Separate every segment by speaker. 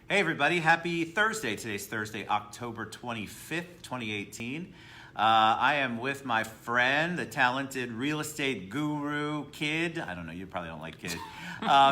Speaker 1: Hey everybody, happy Thursday. Today's Thursday, October 25th, 2018. I am with my friend, the talented real estate guru, kid. I don't know, you probably don't like kid.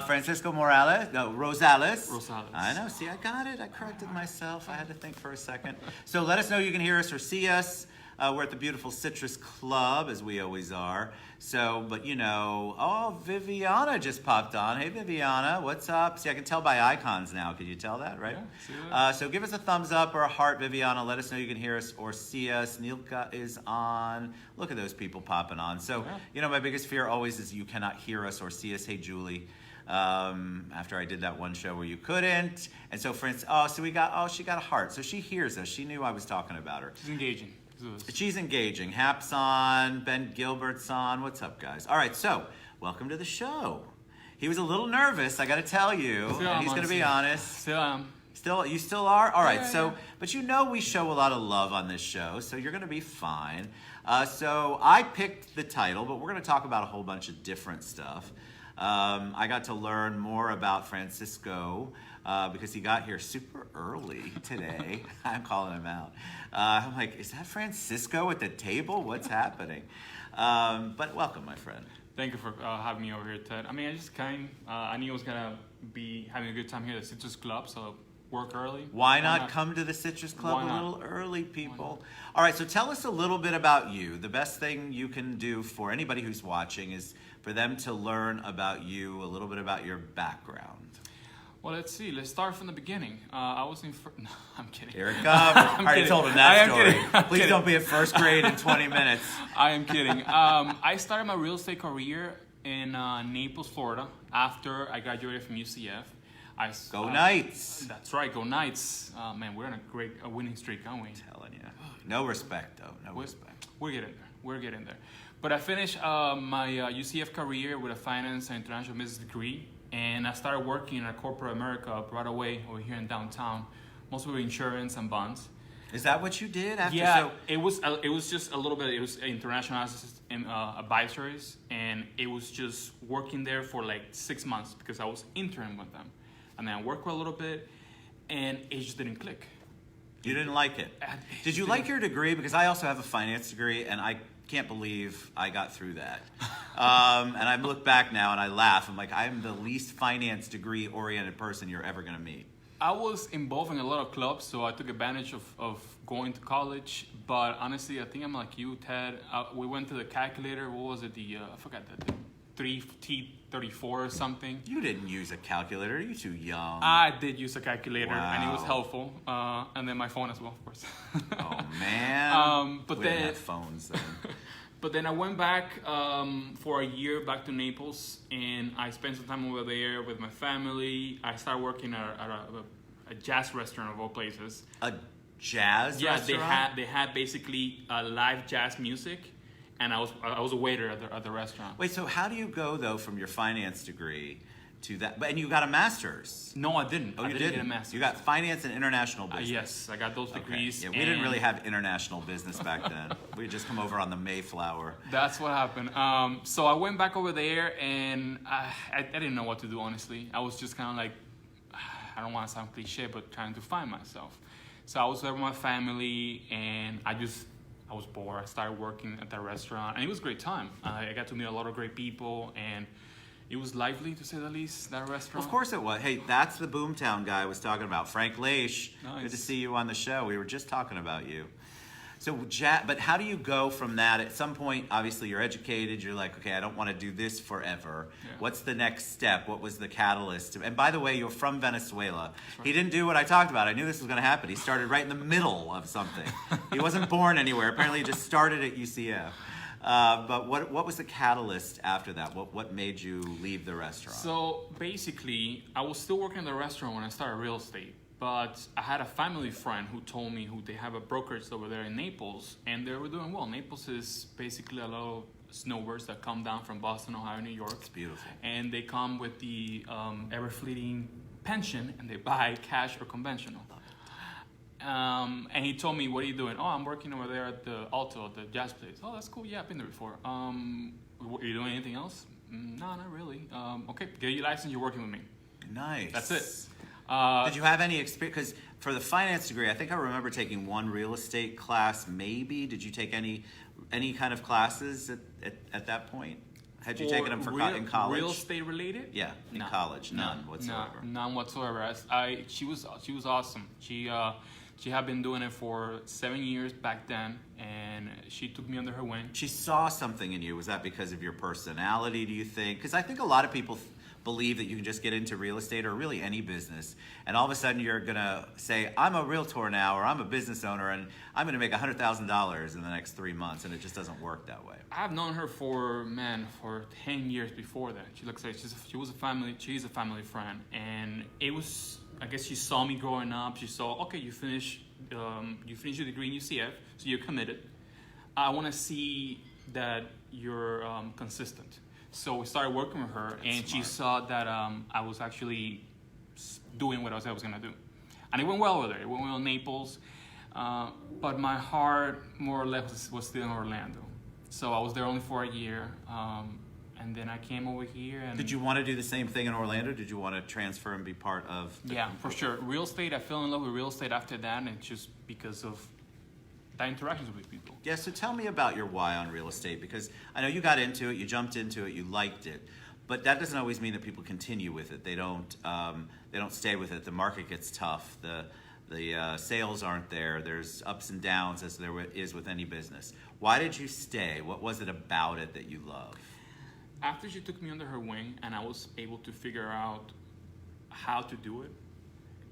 Speaker 1: Francisco Morales, no, Rosales.
Speaker 2: Rosales.
Speaker 1: I know, see, I got it. I corrected myself. I had to think for a second. So let us know you can hear us or see us. We're at the beautiful Citrus Club, as we always are. So, but you know, oh, Viviana just popped on. Hey, Viviana, what's up? See, I can tell by icons now. Can you tell that, right?
Speaker 2: Yeah, see that.
Speaker 1: So give us a thumbs up or a heart, Viviana. Let us know you can hear us or see us. Nilka is on. Look at those people popping on. So, you know, my biggest fear always is you cannot hear us or see us. Hey, Julie. After I did that one show where you couldn't. And so, for instance, she got a heart. So she hears us. She knew I was talking about her.
Speaker 2: She's engaging.
Speaker 1: She's engaging. Hap's on. Ben Gilbert's on. What's up, guys? All right, so welcome to the show. He was a little nervous, I got to tell you. And he's going to be honest.
Speaker 2: Still am.
Speaker 1: You still are? All right,
Speaker 2: Yeah.
Speaker 1: but you know we show a lot of love on this show, so you're going to be fine. So I picked the title, but we're going to talk about a whole bunch of different stuff. I got to learn more about Francisco because he got here super early today. I'm calling him out. I'm like, is that Francisco at the table? What's happening? But welcome, my friend.
Speaker 2: Thank you for having me over here, Ted. I mean, I just came. I knew I was going to be having a good time here at the Citrus Club, so work early.
Speaker 1: Why not come to the Citrus Club a little early, people? All right, so tell us a little bit about you. The best thing you can do for anybody who's watching is for them to learn about you, a little bit about your background.
Speaker 2: Well, let's see. Let's start from the beginning. I was in no, I'm kidding.
Speaker 1: Here it comes. I already told him that story. Please don't be at first grade in 20 minutes.
Speaker 2: I am kidding. I started my real estate career in Naples, Florida, after I graduated from UCF.
Speaker 1: Go Knights.
Speaker 2: That's right, go Knights. Man, we're on a winning streak, aren't we?
Speaker 1: I'm telling you. No respect, though. No respect.
Speaker 2: We're getting there. But I finished my UCF career with a finance and international business degree, and I started working in corporate America right away over here in downtown, mostly with insurance and bonds.
Speaker 1: Is that what you did after?
Speaker 2: Yeah, it was just a little bit. It was international advisories, and it was just working there for like 6 months because I was interning with them. And then I worked for a little bit, and it just didn't click.
Speaker 1: You didn't like it? Did you like your degree? Because I also have a finance degree, and I can't believe I got through that. And I look back now, and I laugh. I'm like, I'm the least finance degree-oriented person you're ever going to meet.
Speaker 2: I was involved in a lot of clubs, so I took advantage of going to college. But honestly, I think I'm like you, Ted. We went to the calculator. What was it? I forgot the 3T34 or something.
Speaker 1: You didn't use a calculator. You're too young.
Speaker 2: I did use a calculator, and it was
Speaker 1: Wow.
Speaker 2: helpful. And then my phone as well, of course.
Speaker 1: Oh, man.
Speaker 2: But
Speaker 1: we
Speaker 2: then
Speaker 1: didn't have phones then.
Speaker 2: But then I went back for a year back to Naples, and I spent some time over there with my family. I started working at a jazz restaurant of all places.
Speaker 1: A jazz restaurant?
Speaker 2: Yeah, they had basically live jazz music, and I was a waiter at the restaurant.
Speaker 1: Wait, so how do you go, though, from your finance degree to that? And you got a master's.
Speaker 2: No, I didn't.
Speaker 1: Oh,
Speaker 2: I
Speaker 1: you
Speaker 2: didn't
Speaker 1: didn't?
Speaker 2: get a master's.
Speaker 1: You got finance and international business.
Speaker 2: Yes, I got those degrees.
Speaker 1: Yeah, we didn't really have international business back then. We just come over on the Mayflower.
Speaker 2: That's what happened. So I went back over there, and I didn't know what to do, honestly. I was just kind of like, I don't want to sound cliche, but trying to find myself. So I was there with my family, and I was bored. I started working at that restaurant, and it was a great time. I got to meet a lot of great people, and it was lively, to say the least, that restaurant.
Speaker 1: Of course it was. Hey, that's the Boomtown guy I was talking about. Frank Leish.
Speaker 2: Nice.
Speaker 1: Good to see you on the show. We were just talking about you. So, but how do you go from that? At some point, obviously, you're educated. You're like, okay, I don't want to do this forever.
Speaker 2: Yeah.
Speaker 1: What's the next step? What was the catalyst? And by the way, you're from Venezuela.
Speaker 2: Right.
Speaker 1: He didn't do what I talked about. I knew this was going to happen. He started right in the middle of something. He wasn't born anywhere. Apparently, he just started at UCF. But what was the catalyst after that? What made you leave the restaurant?
Speaker 2: So basically, I was still working in the restaurant when I started real estate. But I had a family friend who told me they have a brokerage over there in Naples, and they were doing well. Naples is basically a lot of snowbirds that come down from Boston, Ohio, New York.
Speaker 1: It's beautiful.
Speaker 2: And they come with the ever-fleeting pension, and they buy cash or conventional. And he told me, what are you doing? Oh, I'm working over there at the Alto, the jazz place. Oh, that's cool. Yeah, I've been there before. Are you doing anything else? No, not really. Okay, get your license. You're working with me.
Speaker 1: Nice.
Speaker 2: That's it.
Speaker 1: Did you have any experience? Because for the finance degree, I think I remember taking one real estate class, maybe. Did you take any kind of classes at that point? Had you taken them in college?
Speaker 2: Real estate related?
Speaker 1: Yeah, in college, none whatsoever.
Speaker 2: None whatsoever. She was awesome. She had been doing it for 7 years back then, and she took me under her wing.
Speaker 1: She saw something in you. Was that because of your personality, do you think? Because I think a lot of people believe that you can just get into real estate or really any business, and all of a sudden you're going to say, I'm a realtor now, or I'm a business owner, and I'm going to make $100,000 in the next 3 months, and it just doesn't work that way.
Speaker 2: I've known her for 10 years before that. She looks like she's a family friend, and it was, I guess she saw me growing up. She saw, okay, you finish your degree in UCF, so you're committed. I want to see that you're consistent. So we started working with her, and she saw that I was actually doing what I was going to do. And it went well with her. It went well in Naples. But my heart, more or less, was still in Orlando. So I was there only for a year. And then I came over here. And
Speaker 1: did you want to do the same thing in Orlando? Did you want to transfer and be part of
Speaker 2: Yeah, for sure. Real estate, I fell in love with real estate after that, and it's just because of the interactions with people.
Speaker 1: Yeah, so tell me about your why on real estate, because I know you got into it, you jumped into it, you liked it, but that doesn't always mean that people continue with it. They don't stay with it. The market gets tough. The sales aren't there. There's ups and downs, as there is with any business. Why did you stay? What was it about it that you love?
Speaker 2: After she took me under her wing, and I was able to figure out how to do it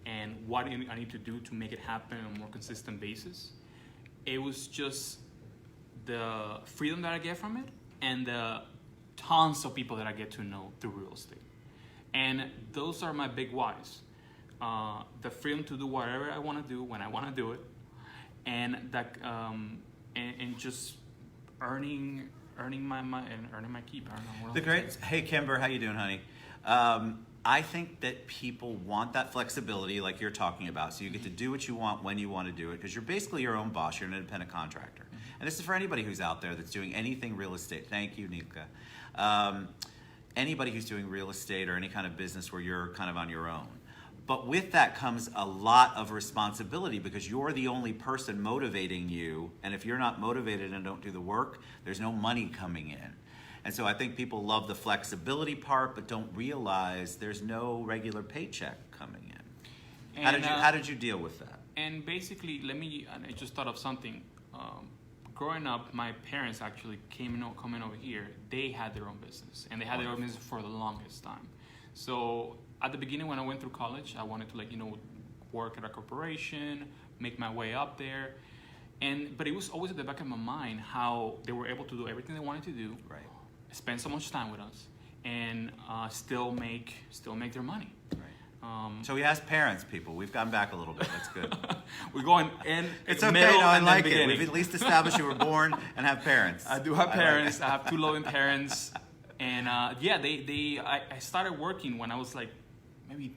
Speaker 2: and what I need to do to make it happen on a more consistent basis, it was just the freedom that I get from it and the tons of people that I get to know through real estate. And those are my big whys. The freedom to do whatever I want to do when I want to do it, and that and just earning my keep. I don't know.
Speaker 1: Hey Kimber, how you doing, honey? I think that people want that flexibility like you're talking about. So you get to do what you want when you want to do it, because you're basically your own boss. You're an independent contractor. And this is for anybody who's out there that's doing anything real estate. Thank you, Nika. Anybody who's doing real estate or any kind of business where you're kind of on your own. But with that comes a lot of responsibility, because you're the only person motivating you. And if you're not motivated and don't do the work, there's no money coming in. And so I think people love the flexibility part, but don't realize there's no regular paycheck coming in. And, how did you deal with that?
Speaker 2: And basically, I just thought of something. Growing up, my parents actually coming over here. They had their own business, and they had their own business for the longest time. So at the beginning, when I went through college, I wanted to work at a corporation, make my way up there. But it was always at the back of my mind how they were able to do everything they wanted to do.
Speaker 1: Right.
Speaker 2: Spend so much time with us, and still make their money.
Speaker 1: Right. So we asked parents, people. We've gone back a little bit. That's good.
Speaker 2: We're going in.
Speaker 1: It's okay. No, I like it. We've at least established you were born and have parents.
Speaker 2: I do have parents. I have two loving parents, and I started working when I was like maybe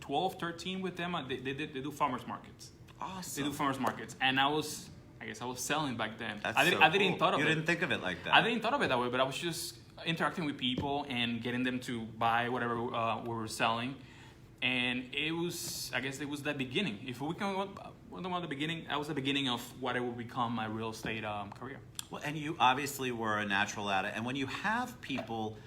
Speaker 2: 12, 13 with them. They do farmers markets.
Speaker 1: Awesome.
Speaker 2: They do farmers markets, and I guess I was selling back then.
Speaker 1: I didn't thought of it. You didn't think of it like that.
Speaker 2: I didn't thought of it that way, but I was just interacting with people and getting them to buy whatever we were selling. And it was the beginning. If we can about the beginning, that was the beginning of what it would become my real estate career.
Speaker 1: Well, and you obviously were a natural at it. And when you have people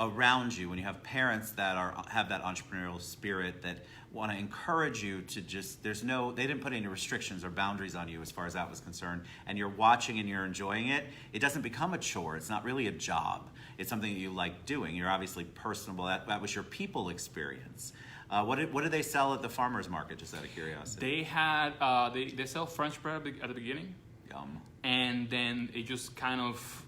Speaker 1: around you, when you have parents that have that entrepreneurial spirit that want to encourage you to just, they didn't put any restrictions or boundaries on you as far as that was concerned, and you're watching and you're enjoying it, it doesn't become a chore. It's not really a job. It's something that you like doing. You're obviously personable. That was your people experience. What did they sell at the farmer's market, just out of curiosity?
Speaker 2: They had, they sell French bread at the beginning.
Speaker 1: Yum.
Speaker 2: And then it just kind of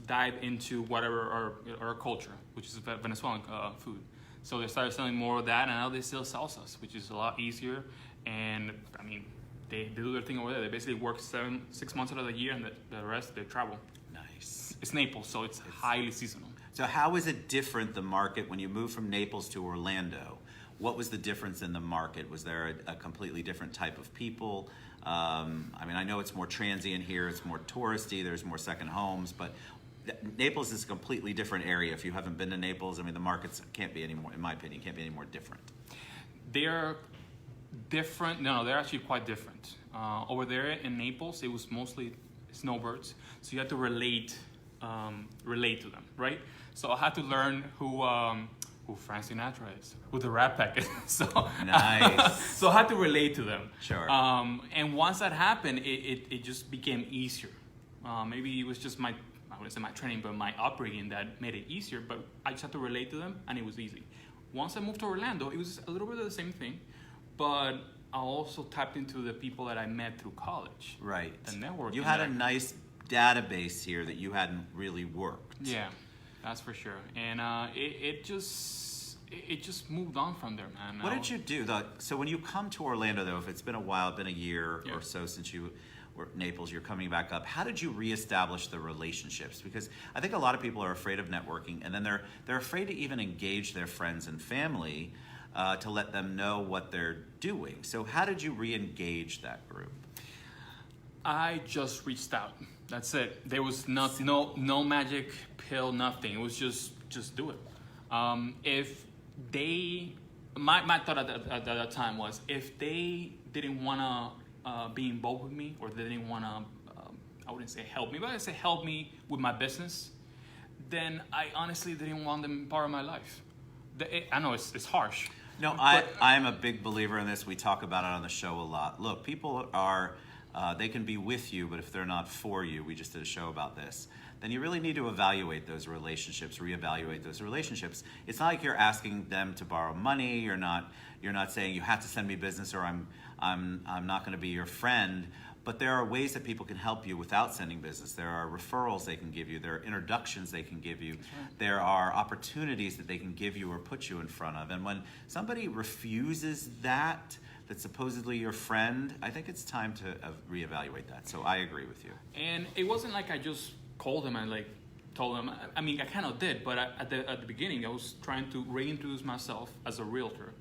Speaker 2: dived into whatever our culture, which is Venezuelan food. So they started selling more of that, and now they sell salsas, which is a lot easier. And I mean, they do their thing over there. They basically work 6 months out of the year, and the rest they travel.
Speaker 1: Nice.
Speaker 2: It's Naples, so it's highly seasonal.
Speaker 1: So how is it different, the market, when you moved from Naples to Orlando? What was the difference in the market? Was there a completely different type of people? I mean, I know it's more transient here, it's more touristy, there's more second homes, but Naples is a completely different area. If you haven't been to Naples, I mean, the markets can't be any more, in my opinion, can't be any more different.
Speaker 2: they're different. No, they're actually quite different. Over there in Naples, it was mostly snowbirds, so you had to relate to them, right? So I had to learn who Frank Sinatra is, who the Rat Pack is. So
Speaker 1: Nice.
Speaker 2: so I had to relate to them.
Speaker 1: Sure.
Speaker 2: And once that happened, it just became easier. Maybe it was just I wouldn't say my training, but my upbringing that made it easier. But I just had to relate to them, and it was easy. Once I moved to Orlando, it was a little bit of the same thing, but I also tapped into the people that I met through college.
Speaker 1: Right.
Speaker 2: The network.
Speaker 1: You had a nice database here that you hadn't really worked.
Speaker 2: Yeah, that's for sure. And it just moved on from there, man.
Speaker 1: What did you do? So when you come to Orlando, though, if it's been a while, been a year
Speaker 2: Yeah.
Speaker 1: or so since you were Naples, you're coming back up. How did you reestablish the relationships? Because I think a lot of people are afraid of networking, and then they're afraid to even engage their friends and family to let them know what they're doing. So how did you re-engage that group?
Speaker 2: I just reached out. That's it. There was no magic pill, nothing. It was just do it. If they, my thought at that time was, if they didn't want to be involved with me, or they didn't want to, I wouldn't say help me, but I'd say help me with my business, then I honestly didn't want them part of my life. I know it's harsh.
Speaker 1: No, I am a big believer in this. We talk about it on the show a lot. Look, people are, they can be with you, but if they're not for you, we just did a show about this, then you really need to evaluate those relationships, reevaluate those relationships. It's not like you're asking them to borrow money. You're not saying you have to send me business, or I'm not going to be your friend. But there are ways that people can help you without sending business. There are referrals they can give you. There are introductions they can give you. Right. There are opportunities that they can give you or put you in front of. And when somebody refuses that's supposedly your friend, I think it's time to reevaluate that. So I agree with you.
Speaker 2: And it wasn't like I just called them and told them. I mean, I kind of did, but at the beginning, I was trying to reintroduce myself as a realtor,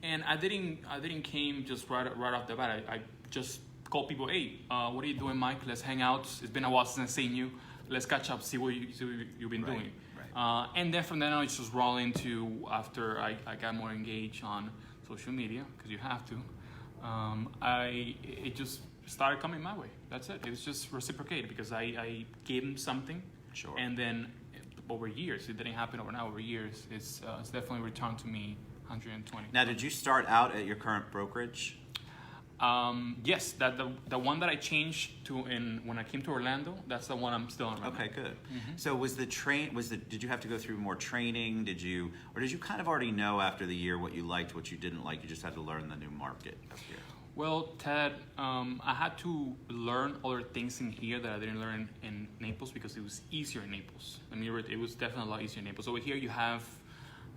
Speaker 2: and I didn't came just right off the bat. I just call people, hey, what are you doing, Mike? Let's hang out. It's been a while since I've seen you. Let's catch up, see what you've been doing.
Speaker 1: Right.
Speaker 2: And then from then on, it's just roll into, after I got more engaged on social media, because you have to, it just started coming my way. That's it. It was just reciprocated, because I gave them something.
Speaker 1: Sure.
Speaker 2: And then over years, it didn't happen overnight, over years, it's definitely returned to me 120.
Speaker 1: Now, did you start out at your current brokerage?
Speaker 2: Yes, the one that I changed to when I came to Orlando, that's the one I'm still on right now.
Speaker 1: Okay, good. Mm-hmm. So did you have to go through more training? Did you kind of already know after the year what you liked, what you didn't like? You just had to learn the new market up here.
Speaker 2: Well, Ted, I had to learn other things in here that I didn't learn in Naples, because it was easier in Naples. I mean, it was definitely a lot easier in Naples. Over here, you have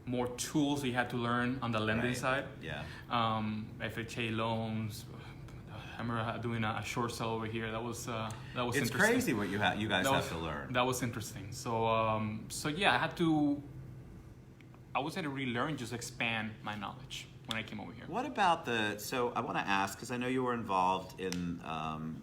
Speaker 2: more tools that you had to learn on the lending side.
Speaker 1: Yeah.
Speaker 2: FHA loans. I remember doing a short sale over here. That was
Speaker 1: It's
Speaker 2: interesting.
Speaker 1: crazy what you guys have to learn.
Speaker 2: That was interesting. So yeah, I had to. I would say to relearn, just expand my knowledge when I came over here.
Speaker 1: What about so I want to ask, because I know you were involved in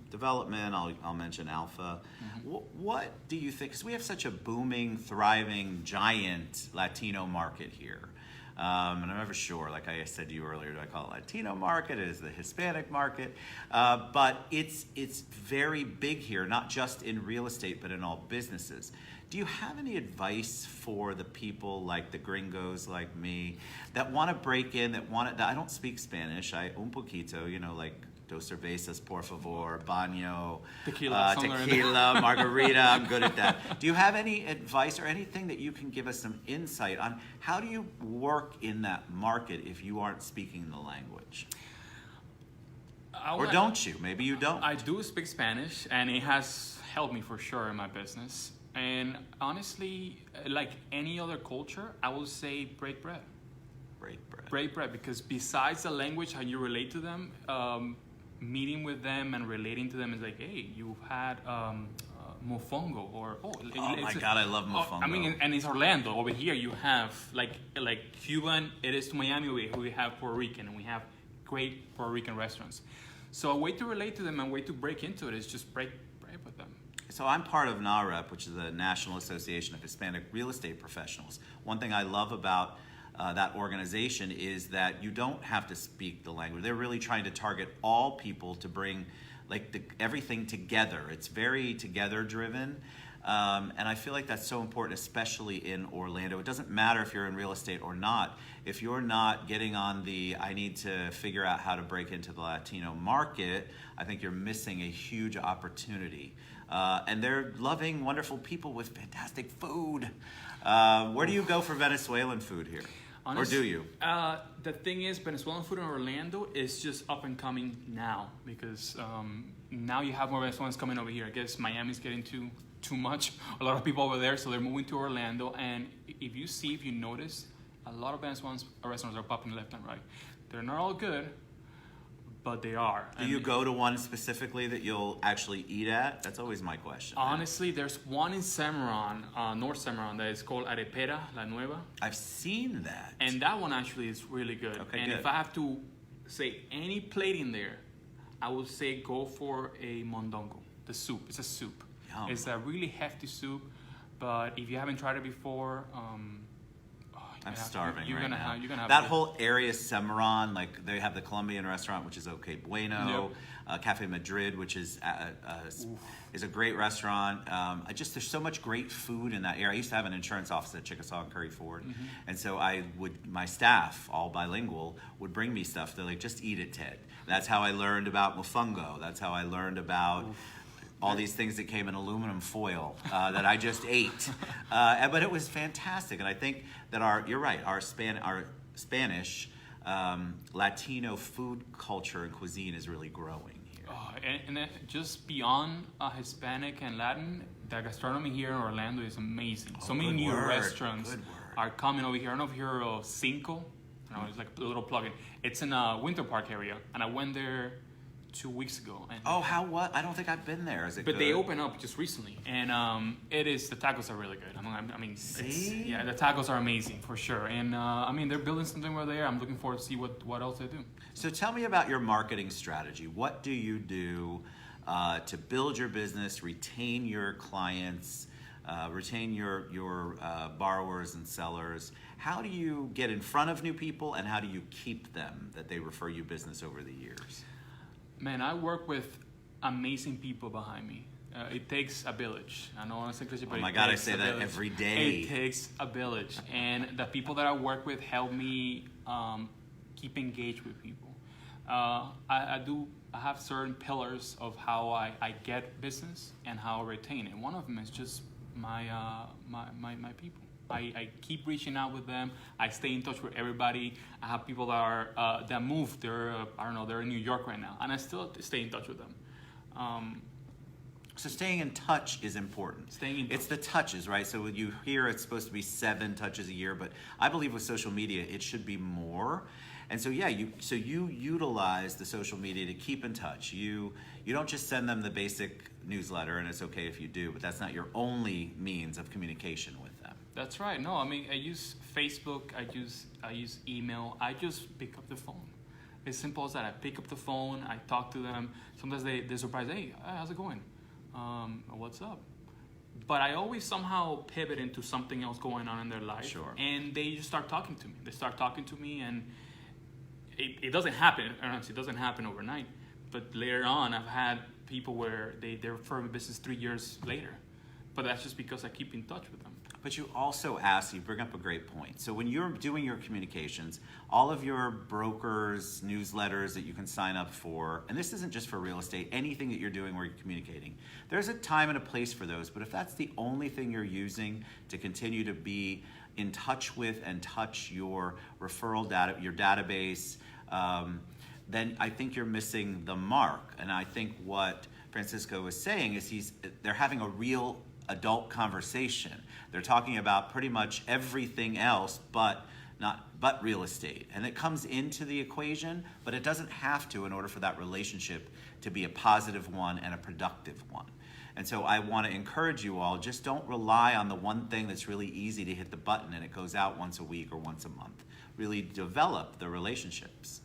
Speaker 1: development, I'll mention Alpha. Mm-hmm. What do you think, because we have such a booming, thriving, giant Latino market here. And I'm never sure, like I said to you earlier, do I call it Latino market? It is the Hispanic market. But it's very big here, not just in real estate, but in all businesses. Do you have any advice for the people like the gringos like me that want to break in, that I don't speak Spanish, un poquito, like dos cervezas, por favor, baño, tequila, margarita, I'm good at that. Do you have any advice or anything that you can give us some insight on how do you work in that market if you aren't speaking the language? Or don't you? Maybe you don't.
Speaker 2: I do speak Spanish, and it has helped me for sure in my business. And honestly, like any other culture, I would say break bread. Break bread, because besides the language, how you relate to them, meeting with them and relating to them is like, hey, you've had mofongo, or
Speaker 1: my God, I love mofongo.
Speaker 2: I mean, and it's Orlando. Over here, you have like Cuban. It is to Miami. We have Puerto Rican, and we have great Puerto Rican restaurants. So a way to relate to them and a way to break into it is just break with them.
Speaker 1: So I'm part of NAREP, which is the National Association of Hispanic Real Estate Professionals. One thing I love about that organization is that you don't have to speak the language. They're really trying to target all people to bring everything together. It's very together driven. And I feel like that's so important, especially in Orlando. It doesn't matter if you're in real estate or not. If you're not getting on I need to figure out how to break into the Latino market, I think you're missing a huge opportunity. And they're loving, wonderful people with fantastic food. Where do you go for Venezuelan food here? Or do you?
Speaker 2: The thing is, Venezuelan food in Orlando is just up and coming now because now you have more Venezuelans coming over here. I guess Miami's getting too much. A lot of people over there, so they're moving to Orlando. And if you notice, a lot of Venezuelan restaurants are popping left and right. They're not all good, but they are.
Speaker 1: Do you go to one specifically that you'll actually eat at? That's always my question.
Speaker 2: Honestly, there's one in Cimarron, North Cimarron, that is called Arepera La Nueva.
Speaker 1: I've seen that.
Speaker 2: And that one actually is really good.
Speaker 1: Okay,
Speaker 2: and
Speaker 1: good.
Speaker 2: if I have to say any plate in there, I would say go for a mondongo, the soup. It's a soup.
Speaker 1: Yum.
Speaker 2: It's a really hefty soup, but if you haven't tried it before,
Speaker 1: I'm starving
Speaker 2: you're
Speaker 1: right
Speaker 2: gonna
Speaker 1: now.
Speaker 2: You're gonna have
Speaker 1: that
Speaker 2: it.
Speaker 1: whole area, Cimarron, like they have the Colombian restaurant, which is Okay Bueno, Cafe Madrid, which is a great restaurant. There's so much great food in that area. I used to have an insurance office at Chickasaw and Curry Ford, and so my staff, all bilingual, would bring me stuff. They're like, just eat it, Ted. That's how I learned about mofongo. That's how I learned about all these things that came in aluminum foil that I just ate. But it was fantastic. And I think that you're right, our Spanish Latino food culture and cuisine is really growing here.
Speaker 2: And just beyond Hispanic and Latin, the gastronomy here in Orlando is amazing. So many new restaurants are coming over here. I don't know if you're Cinco. It's like a little plug-in. It's in a Winter Park area, and I went there 2 weeks ago. And
Speaker 1: what? I don't think I've been there. Is it
Speaker 2: But
Speaker 1: good?
Speaker 2: they opened up just recently, and the tacos are really good. I mean,
Speaker 1: See?
Speaker 2: the tacos are amazing for sure. And they're building something over there. I'm looking forward to see what else they do.
Speaker 1: So tell me about your marketing strategy. What do you do to build your business, retain your clients, retain your borrowers and sellers? How do you get in front of new people, and how do you keep them that they refer you business over the years?
Speaker 2: Man, I work with amazing people behind me. It takes a village. I know it's English, but
Speaker 1: Oh my
Speaker 2: it
Speaker 1: God, I
Speaker 2: takes
Speaker 1: say
Speaker 2: a
Speaker 1: that
Speaker 2: village.
Speaker 1: every day.
Speaker 2: It takes a village, and the people that I work with help me keep engaged with people. I have certain pillars of how I get business and how I retain it. One of them is just my people. I keep reaching out with them. I stay in touch with everybody. I have people that moved. They're in New York right now, and I still stay in touch with them.
Speaker 1: So staying in touch is important. It's the touches, right? So when you hear it's supposed to be 7 touches a year, but I believe with social media it should be more. And so you utilize the social media to keep in touch. You don't just send them the basic newsletter, and it's okay if you do, but that's not your only means of communication with them.
Speaker 2: That's right. No, I mean, I use Facebook. I use email. I just pick up the phone. It's simple as that. I pick up the phone. I talk to them. Sometimes they're surprised. Hey, how's it going? What's up? But I always somehow pivot into something else going on in their life.
Speaker 1: Sure.
Speaker 2: And they just start talking to me. They start talking to me, and it doesn't happen. Honestly, it doesn't happen overnight. But later on, I've had people where they refer me business 3 years later. But that's just because I keep in touch with them.
Speaker 1: But you also you bring up a great point. So when you're doing your communications, all of your brokers, newsletters that you can sign up for, and this isn't just for real estate, anything that you're doing where you're communicating, there's a time and a place for those. But if that's the only thing you're using to continue to be in touch with and touch your referral data, your database, then I think you're missing the mark. And I think what Francisco is saying is they're having a real adult conversation. They're talking about pretty much everything else but real estate. And it comes into the equation, but it doesn't have to in order for that relationship to be a positive one and a productive one. And so I want to encourage you all, just don't rely on the one thing that's really easy to hit the button and it goes out once a week or once a month. Really develop the relationships.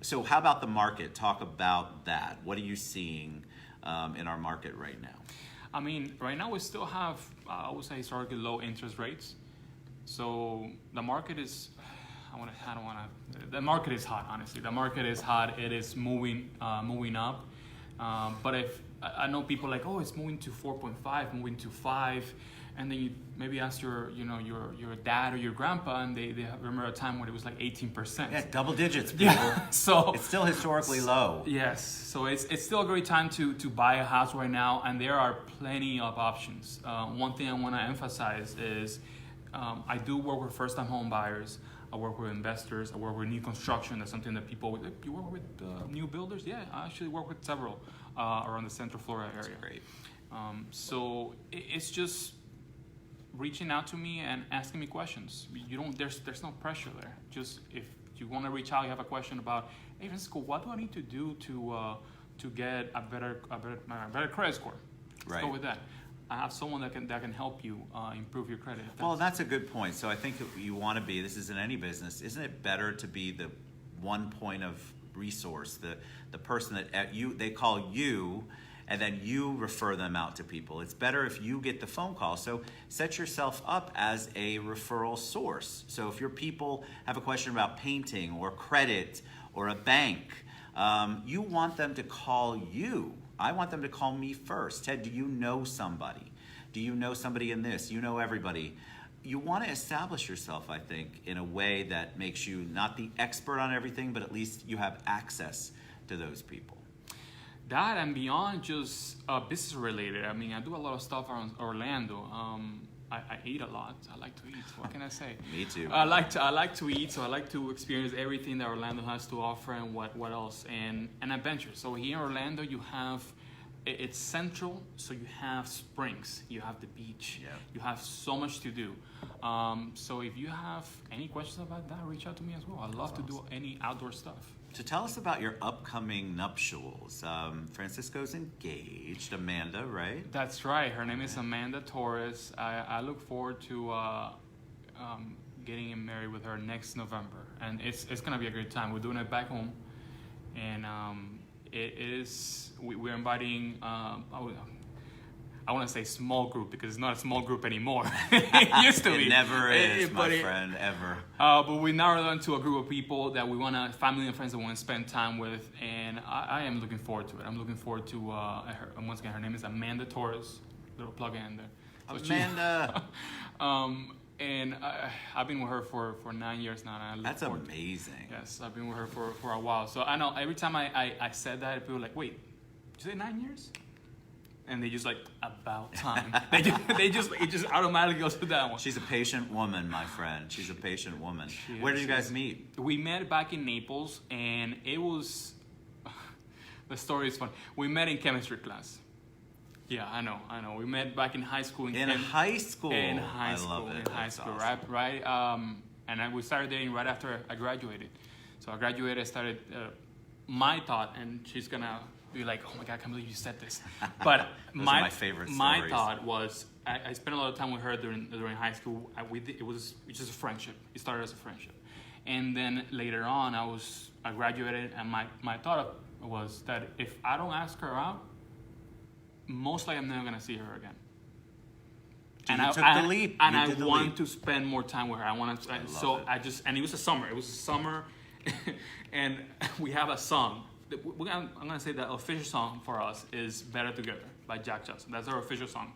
Speaker 1: So how about the market? Talk about that. What are you seeing in our market right now?
Speaker 2: I mean, right now we still have, I would say, historically low interest rates. So the market is, the market is hot, honestly. The market is hot. It is moving up. But if I know people like, oh, it's moving to 4.5, moving to 5, and then you maybe ask your dad or your grandpa, and they remember a time when it was like 18%.
Speaker 1: Yeah, double digits, people.
Speaker 2: Yeah, so
Speaker 1: it's still historically low.
Speaker 2: Yes, so it's still a great time to buy a house right now, and there are plenty of options. One thing I want to emphasize is I do work with first-time home buyers. I work with investors. I work with new construction. That's something that people, you work with new builders? Yeah, I actually work with several around the Central Florida area.
Speaker 1: That's great.
Speaker 2: So it's just reaching out to me and asking me questions. There's no pressure there. Just if you want to reach out, you have a question about, hey, Francisco, what do I need to do to get a better credit score? Let's go with that. I have someone that can help you improve your credit.
Speaker 1: Well, that's a good point. So I think you want to be, this is in any business, isn't it better to be the one point of resource, the person that they call you, and then you refer them out to people? It's better if you get the phone call. So set yourself up as a referral source. So if your people have a question about painting or credit or a bank, you want them to call you. I want them to call me first. Ted, do you know somebody? Do you know somebody in this? You know everybody. You want to establish yourself, I think, in a way that makes you not the expert on everything, but at least you have access to those people.
Speaker 2: That and beyond just business related. I mean, I do a lot of stuff around Orlando. I eat a lot. I like to eat. What can I say?
Speaker 1: Me too.
Speaker 2: I like to eat, so I like to experience everything that Orlando has to offer, and what else, and adventure. So here in Orlando, you have, it's central, so you have springs, you have the beach, you have so much to do. So if you have any questions about that, reach out to me as well. I love to do any outdoor stuff.
Speaker 1: So tell us about your upcoming nuptials. Francisco's engaged, Amanda, right?
Speaker 2: That's right. Her name is Amanda Torres. I look forward to getting married with her next November, and it's gonna be a great time. We're doing it back home, and we're inviting. I want to say small group because it's not a small group anymore. It used to be.
Speaker 1: It never is, my friend, ever.
Speaker 2: But we narrowed down to a group of people that we want to, family and friends that we want to spend time with, and I am looking forward to it. I'm looking forward to her. Once again, her name is Amanda Torres. Little plug in there. So
Speaker 1: Amanda.
Speaker 2: And I've been with her for 9 years now. And
Speaker 1: That's amazing.
Speaker 2: Yes, I've been with her for a while. So I know every time I said that, people were like, wait, did you say 9 years? And they just like, about time. it just automatically goes to that one.
Speaker 1: She's a patient woman, my friend. She's a patient woman. Where did you guys meet?
Speaker 2: We met back in Naples, and it was, the story is fun. We met in chemistry class. Yeah, I know. We met back in high school.
Speaker 1: In high school?
Speaker 2: In high school.
Speaker 1: I love it.
Speaker 2: In high school, awesome. Right? And we started dating right after I graduated. So I graduated, I started, my thought, and she's gonna be like, oh my God, I can't believe you said this. But
Speaker 1: my favorite stories.
Speaker 2: My thought was, I spent a lot of time with her during high school. It was just a friendship. It started as a friendship. And then later on, I graduated, and my thought was that if I don't ask her out, most likely I'm never gonna see her again.
Speaker 1: And you took the leap.
Speaker 2: And I want to spend more time with her. And it was a summer. And we have a song. I'm gonna say the official song for us is "Better Together" by Jack Johnson. That's our official song.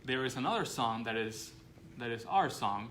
Speaker 2: There is another song that is our song,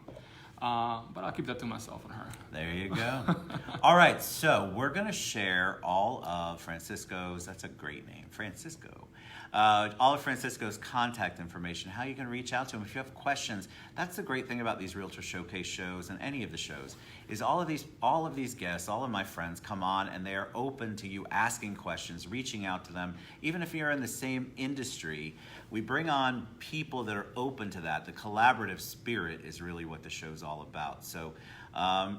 Speaker 2: but I'll keep that to myself and her.
Speaker 1: There you go. All right, so we're gonna share all of Francisco's. That's a great name, Francisco. All of Francisco's contact information, how you can reach out to him if you have questions. That's the great thing about these Realtor Showcase shows and any of the shows, is all of these guests, all of my friends come on and they are open to you asking questions, reaching out to them. Even if you're in the same industry, we bring on people that are open to that. The collaborative spirit is really what the show's all about. So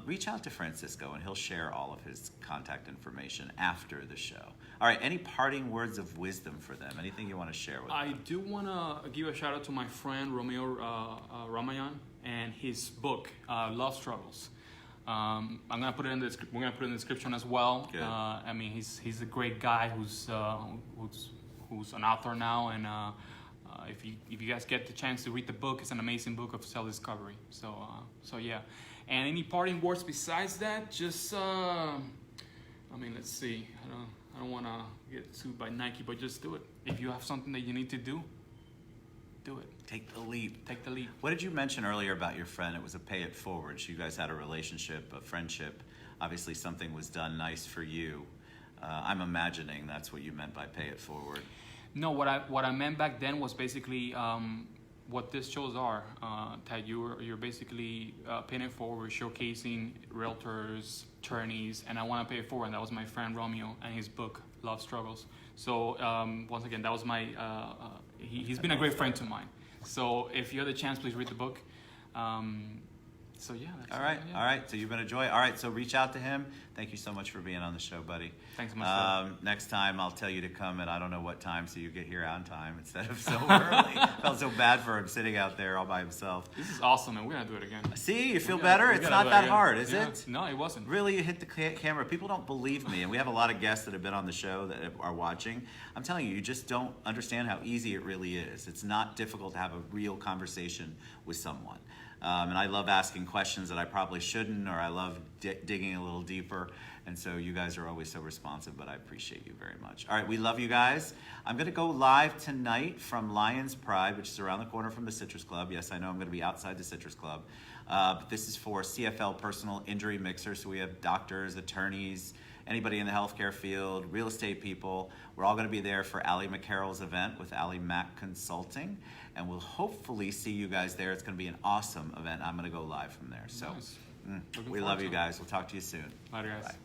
Speaker 1: reach out to Francisco and he'll share all of his contact information after the show. All right, any parting words of wisdom for them? Anything you want to share with them?
Speaker 2: I do want to give a shout out to my friend Romeo Ramayan and his book, Love Struggles. I'm gonna put it in we're gonna put it in the description as well.
Speaker 1: Good.
Speaker 2: I mean, he's a great guy who's an author now, and if you guys get the chance to read the book, it's an amazing book of self-discovery. So yeah. And any parting words besides that? Just let's see. I don't want to get sued by Nike, but just do it. If you have something that you need to do it.
Speaker 1: Take the leap.
Speaker 2: Take the leap.
Speaker 1: What did you mention earlier about your friend? It was a pay it forward. So you guys had a relationship, a friendship. Obviously, something was done nice for you. I'm imagining that's what you meant by pay it forward.
Speaker 2: No, what I meant back then was basically what these shows are. That you're basically paying it forward, showcasing realtors, attorneys, and I want to pay it forward. And that was my friend Romeo and his book, Love Struggles. So once again, that was my. He's been a great friend to mine. So if you have the chance, please read the book. So yeah. That's
Speaker 1: all right,
Speaker 2: it, yeah.
Speaker 1: All right. So you've been enjoying. All right. So reach out to him. Thank you so much for being on the show, buddy.
Speaker 2: Thanks so much.
Speaker 1: Next time I'll tell you to come at I don't know what time, so you get here on time instead of so early. Felt so bad for him sitting out there all by himself.
Speaker 2: This is awesome, and we're gonna do it again.
Speaker 1: See, you feel better. It's not that hard, is it?
Speaker 2: No, it wasn't.
Speaker 1: Really, you hit the camera. People don't believe me, and we have a lot of guests that have been on the show that are watching. I'm telling you, you just don't understand how easy it really is. It's not difficult to have a real conversation with someone. And I love asking questions that I probably shouldn't, or I love digging a little deeper. And so you guys are always so responsive, but I appreciate you very much. All right, we love you guys. I'm going to go live tonight from Lion's Pride, which is around the corner from the Citrus Club. Yes, I know I'm going to be outside the Citrus Club. But this is for CFL Personal Injury Mixer. So we have doctors, attorneys, anybody in the healthcare field, real estate people. We're all going to be there for Allie McCarroll's event with Allie Mack Consulting. And we'll hopefully see you guys there. It's going to be an awesome event. I'm going to go live from there. So
Speaker 2: nice.
Speaker 1: we love you guys. We'll talk to you soon.
Speaker 2: Bye, guys.
Speaker 1: Bye.